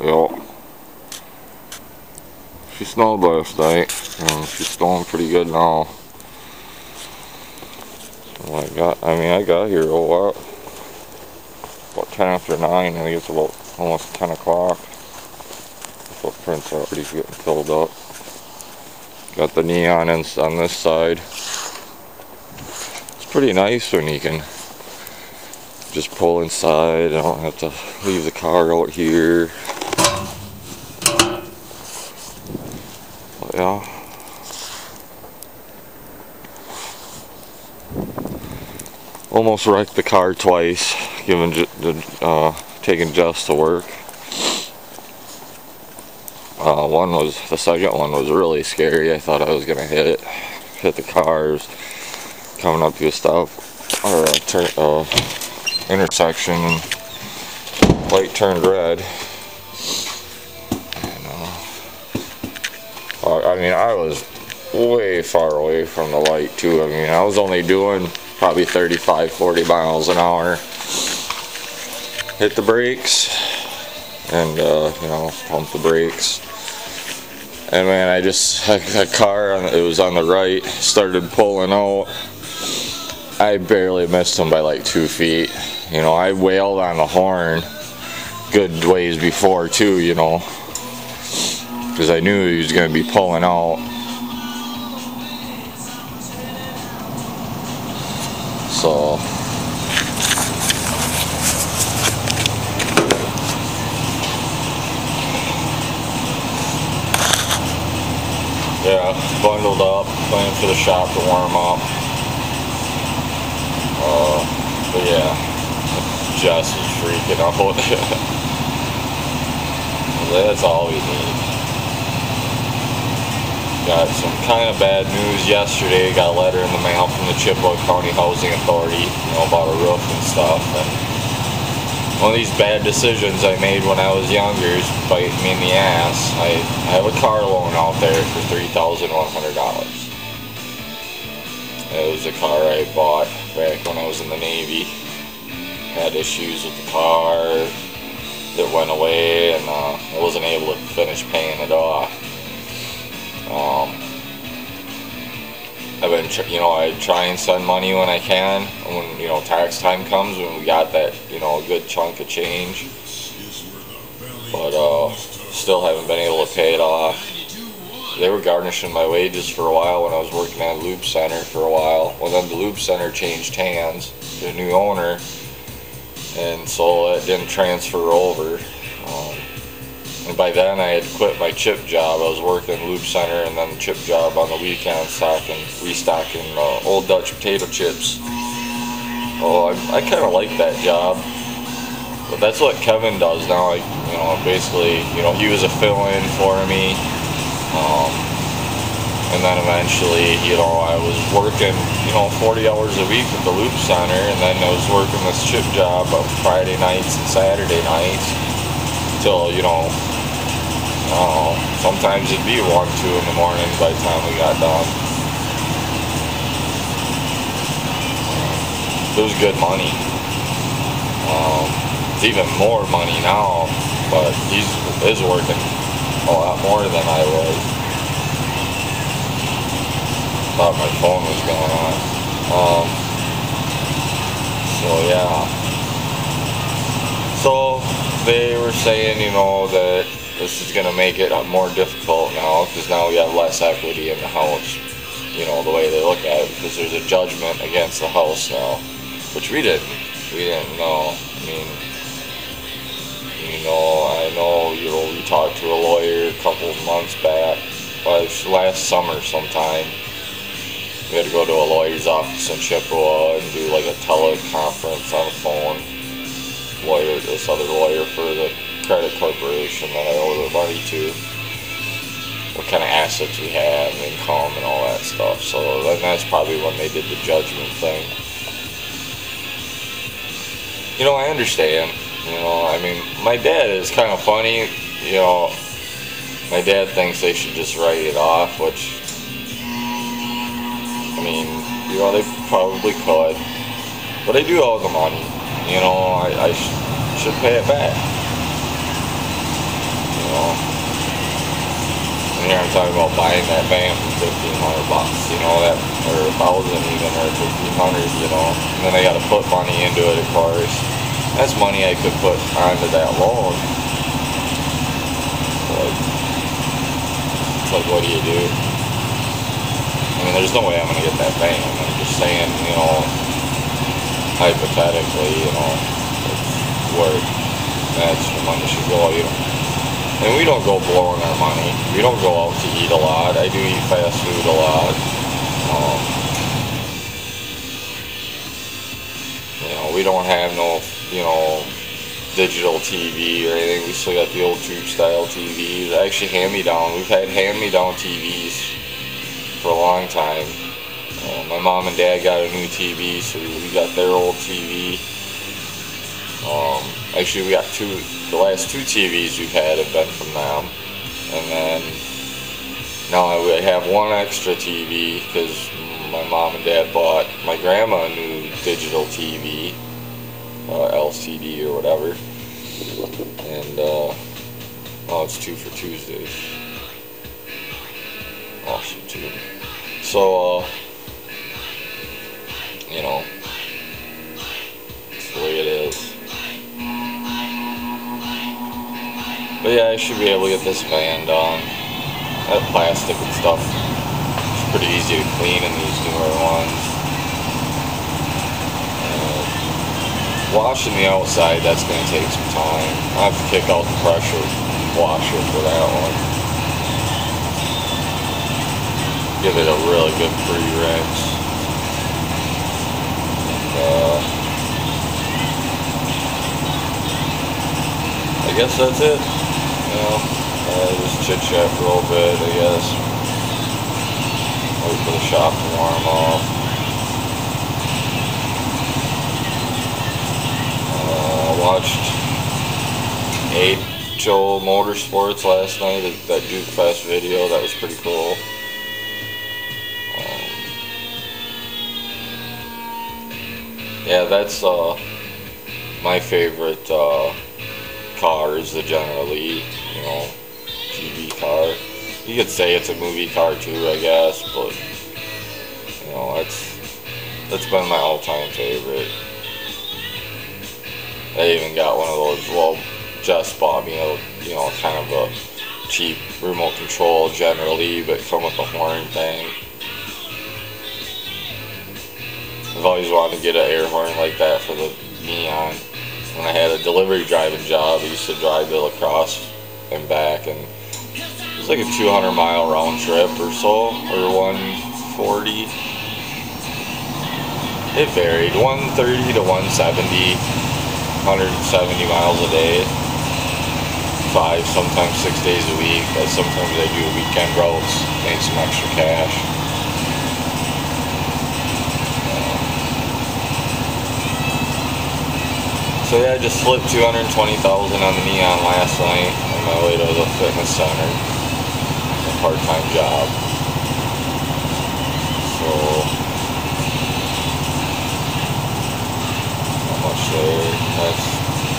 Yep. She snowed last night, and she's snowing pretty good now. I got here about 10 after 9. I think it's about almost 10 o'clock. The footprints are already getting filled up. Got the neon on this side. It's pretty nice when you can just pull inside. I don't have to leave the car out here. But yeah. Almost wrecked the car twice, taking Jess to work. The second one was really scary. I thought I was gonna hit the cars coming up to a stop or a intersection, and light turned red. And, I was way far away from the light too. I was only doing probably 35-40 miles an hour. Hit the brakes and pump the brakes. And man, that car, it was on the right, started pulling out. I barely missed him by like 2 feet. I wailed on the horn good ways before too, because I knew he was going to be pulling out. So yeah, bundled up, waiting for the shop to warm up. But yeah, Jess is freaking out. That's all we need. Got some kind of bad news yesterday. Got a letter in the mail from the Chippewa County Housing Authority, about a roof and stuff. And one of these bad decisions I made when I was younger is biting me in the ass. I have a car loan out there for $3,100. It was a car I bought back when I was in the Navy. Had issues with the car that went away, and I wasn't able to finish paying it off. I've been, I try and send money when I can. When, tax time comes, when we got that, a good chunk of change. But, still haven't been able to pay it off. They were garnishing my wages for a while when I was working at a Loop Center for a while. Well, then the Loop Center changed hands to a new owner, and so it didn't transfer over. And by then I had quit my chip job. I was working Loop Center and then the chip job on the weekend, restocking Old Dutch potato chips. Oh, I kind of like that job. But that's what Kevin does now. Basically, he was a fill-in for me. And then eventually, I was working, 40 hours a week at the Loop Center, and then I was working this chip job on Friday nights and Saturday nights till, sometimes it'd be 1, 2 in the morning by the time we got done. It was good money. It's even more money now, but he is working a lot more than I was. Thought my phone was going on. So yeah. So they were saying, that this is going to make it more difficult now, because now we have less equity in the house. The way they look at it, because there's a judgment against the house now, which we didn't know. I know, we talked to a lawyer a couple months back, last summer sometime. We had to go to a lawyer's office in Chippewa and do like a teleconference on the phone. This other lawyer for the credit corporation that I owe the money to. What kind of assets we have, income, and all that stuff. So then that's probably when they did the judgment thing. I understand. My dad is kind of funny. My dad thinks they should just write it off, which, they probably could. But I do owe the money. I should pay it back. know. And here I'm talking about buying that van for $1,500, you know, that, or $1,000 even, or $1,500, you know. And then I got to put money into it, of course. That's money I could put onto that loan. But it's like, what do you do? I mean, there's no way I'm gonna get that van. I'm just saying, you know, hypothetically, you know, it's where that's the money should go, you know. And we don't go blowing our money. We don't go out to eat a lot. I do eat fast food a lot. You know, we don't have no, you know, digital TV or anything. We still got the old tube style TVs. Actually, hand-me-down. We've had hand-me-down TVs for a long time. My mom and dad got a new TV, so we got their old TV. Actually, we got the last two TVs we've had have been from them. And then now I have one extra TV because my mom and dad bought my grandma a new digital TV, LCD or whatever. And oh, it's 2 for Tuesdays. Awesome too. So you know, it's the way it is. But yeah, I should be able to get this van done. That plastic and stuff is pretty easy to clean in these newer ones. Washing the outside, that's going to take some time. I have to kick out the pressure washer for that one. Give it a really good pre-rinse. I guess that's it. You know, just chit chat for a little bit, I guess. Wait for the shop to warm up. Watched HO Motorsports last night, that Duke Fest video. That was pretty cool. Yeah, that's my favorite car is the General Lee, you know, GB car. You could say it's a movie car too, I guess, but you know, that's been my all-time favorite. I even got one of those. Well, Jess bought me a, you know, kind of a cheap remote control General Lee, but come with the horn thing. I've always wanted to get an air horn like that for the Neon. When I had a delivery driving job, I used to drive to La Crosse and back, and it was like a 200-mile round trip or so, or 140. It varied, 130 to 170, 170 miles a day, 5, sometimes 6 days a week. But sometimes I do weekend routes, make some extra cash. So yeah, I just slipped $220,000 on the Neon last night on my way to the fitness center, a part-time job. So not much there.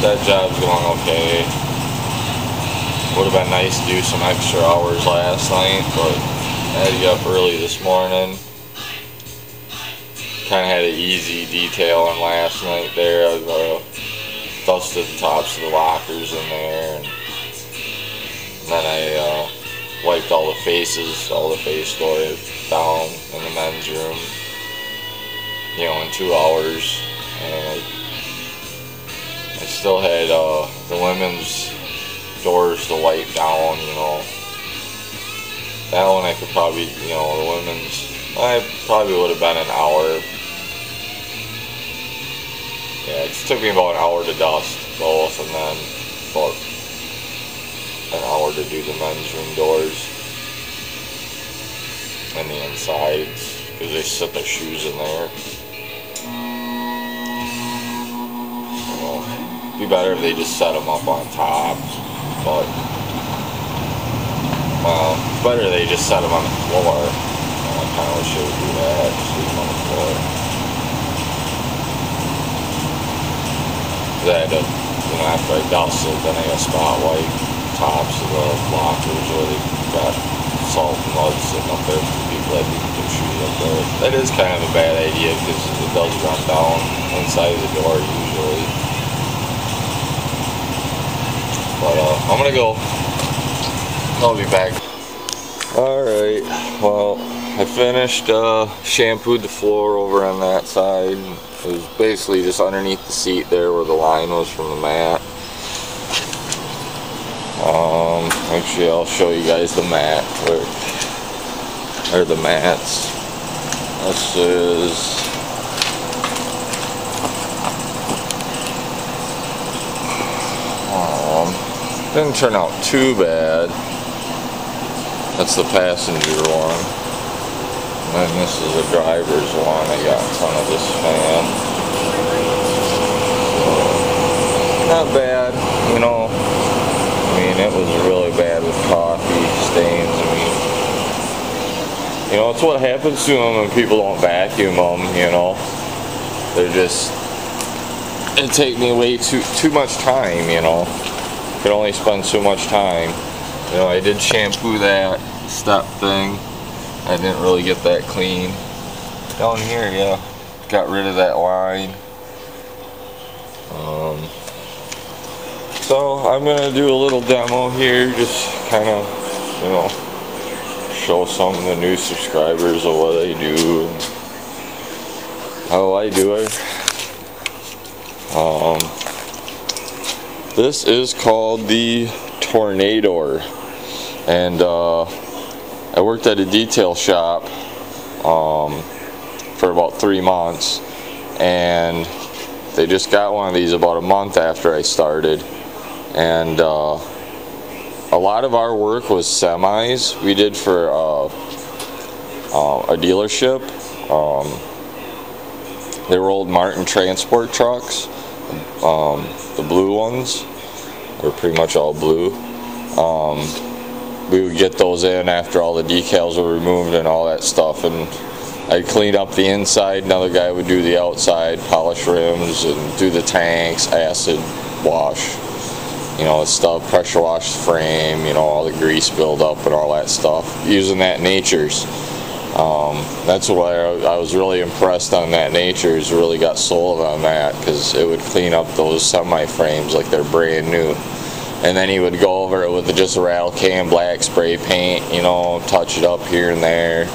That job's going okay. Would have been nice to do some extra hours last night, but I had to get up early this morning. Kind of had an easy detail on last night there. I dusted the tops of the lockers in there, and then I wiped all the faces, all the face storage down in the men's room, you know, in 2 hours. And I still had the women's doors to wipe down, you know. That one I could probably, you know, the women's, I probably would have been an hour. Yeah, it took me about an hour to dust both, and then about an hour to do the men's room doors and the insides, because they set their shoes in there. So, it'd be better if they just set them up on top, but, well, it's better if they just set them on the floor. I kind of wish they would do that, just leave them on the floor. I had to, you know, after I dusted, then I got spot wipe tops of the lockers where they got salt and mud sitting up there for people that leave their shoes up there. That is kind of a bad idea because it does run down inside of the door usually. But I'm gonna go. I'll be back. Alright, well, I finished, shampooed the floor over on that side. It was basically just underneath the seat there where the line was from the mat. Actually, I'll show you guys the mat, or the mats. This is didn't turn out too bad. That's the passenger one. And then this is the driver's one. I got in front of this fan. So, not bad, you know. I mean, it was really bad with coffee stains. I mean, you know, it's what happens to them when people don't vacuum them, you know. They're just, it take me way too much time, you know. Could only spend so much time. You know, I did shampoo that step thing. I didn't really get that clean. Down here, yeah, got rid of that line. So I'm gonna do a little demo here, just kind of, you know, show some of the new subscribers of what I do and how I do it. This is called the Tornador, and I worked at a detail shop for about 3 months, and they just got one of these about a month after I started. And a lot of our work was semis. We did for a dealership. They were old Martin transport trucks, the blue ones. They're pretty much all blue. We would get those in after all the decals were removed and all that stuff, and I'd clean up the inside. Another guy would do the outside, polish rims and do the tanks, acid wash, you know, stuff, pressure wash the frame, you know, all the grease buildup and all that stuff, using that Nature's. That's why I was really impressed on that Nature's, really got sold on that, because it would clean up those semi-frames like they're brand new. And then he would go over it with just a rattle can black spray paint, you know, touch it up here and there.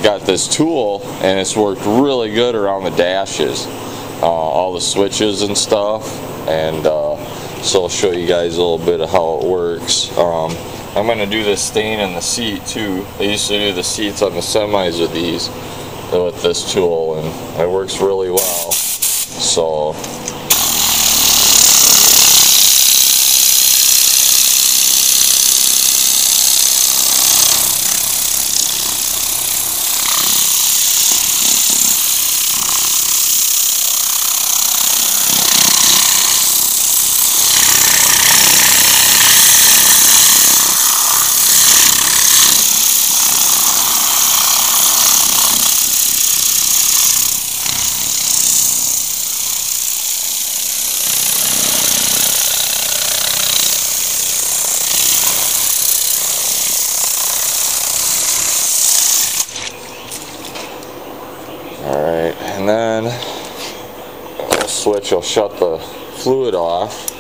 Got this tool, and it's worked really good around the dashes, all the switches and stuff. And so I'll show you guys a little bit of how it works. I'm going to do this stain in the seat too. I used to do the seats on the semis with these, with this tool, and it works really well. So alright, and then the switch will shut the fluid off.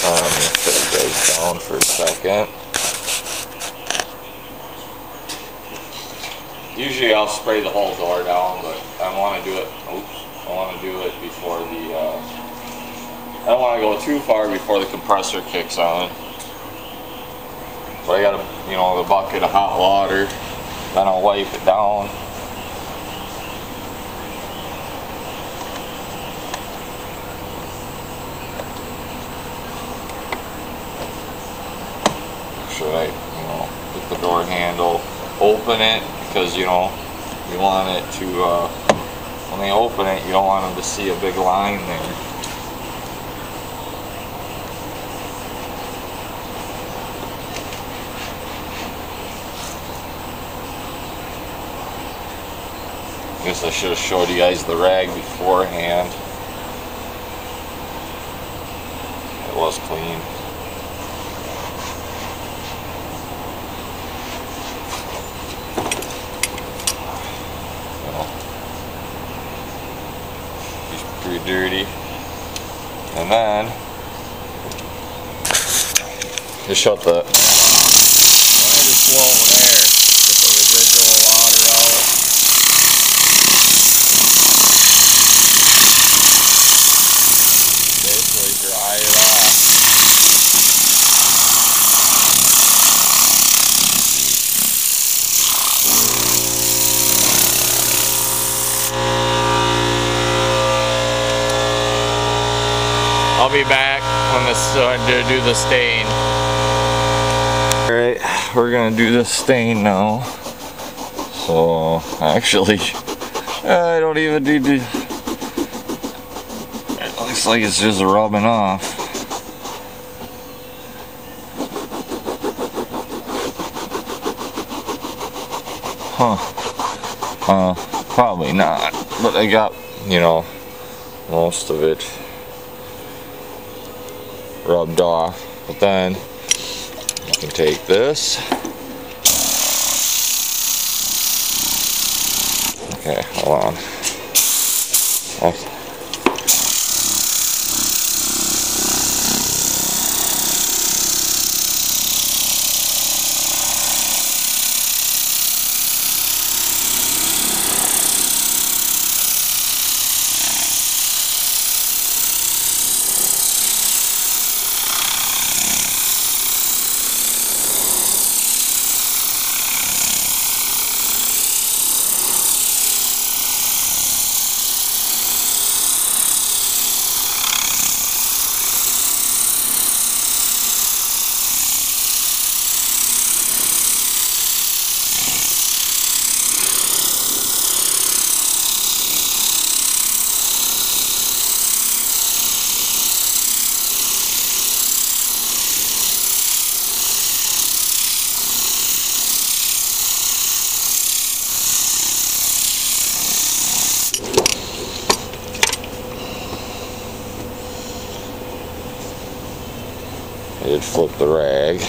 I'm going to put it guys down for a second. Usually I'll spray the whole door down, but I want to do it, I want to do it before the, I don't want to go too far before the compressor kicks on. But I got a, you know, the bucket of hot water. Then I'll wipe it down. Should I, you know, get the door handle, open it, because, you know, you want it to, when they open it, you don't want them to see a big line there. I guess I should have showed you guys the rag beforehand. it's clean. Well, he's pretty dirty. And then just shut the fan off. Then I just blow in air, get the residual water out. Basically dry it off. I'll be back when to do the stain. Alright, we're gonna do the stain now. So actually, I don't even need to. It looks like it's just rubbing off. Huh. Probably not. But I got, you know, most of it rubbed off. But then you can take this. Okay, hold on. I did flip the rag.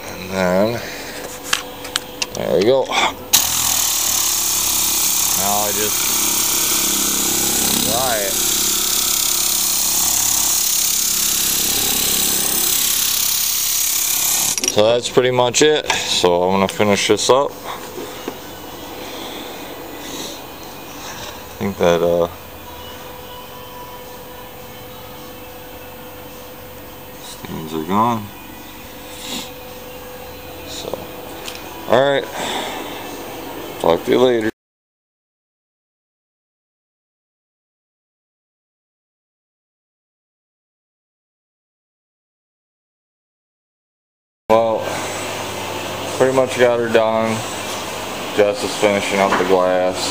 And then, there we go. Now I just dry it. So that's pretty much it. So I'm gonna finish this up. I think that stains are gone. So, alright. Talk to you later. Well, pretty much got her done. Jess is finishing up the glass.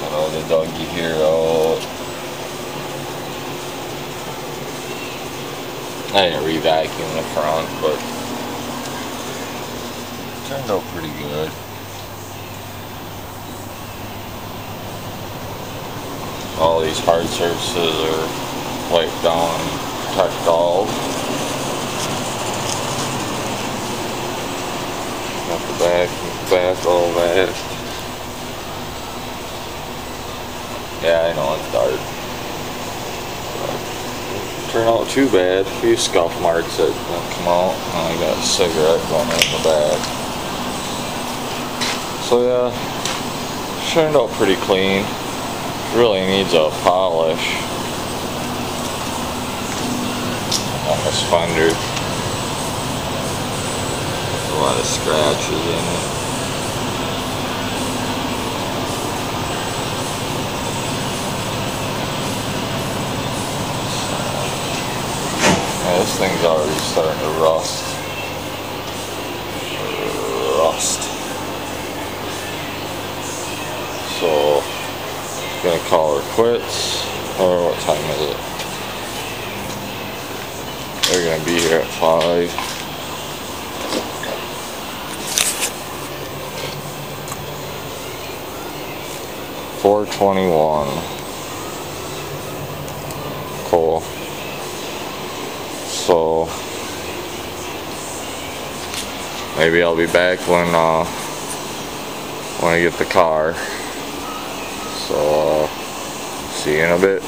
Got all the Dougie here out. I didn't re-vacuum the front, but it turned out pretty good. All these hard surfaces are wiped down and tucked all. Got the back all that. Yeah, I know it's dark. Didn't turn out too bad. A few scuff marks that come out. And I got a cigarette going in the back. So yeah, turned out pretty clean. Really needs a polish on this fender. A lot of scratches in it. Yeah, this thing's already starting to rust. Gonna call her quits. Or what time is it? They're gonna be here at 5. $4.21. Cool. So maybe I'll be back when I get the car. So see you in a bit.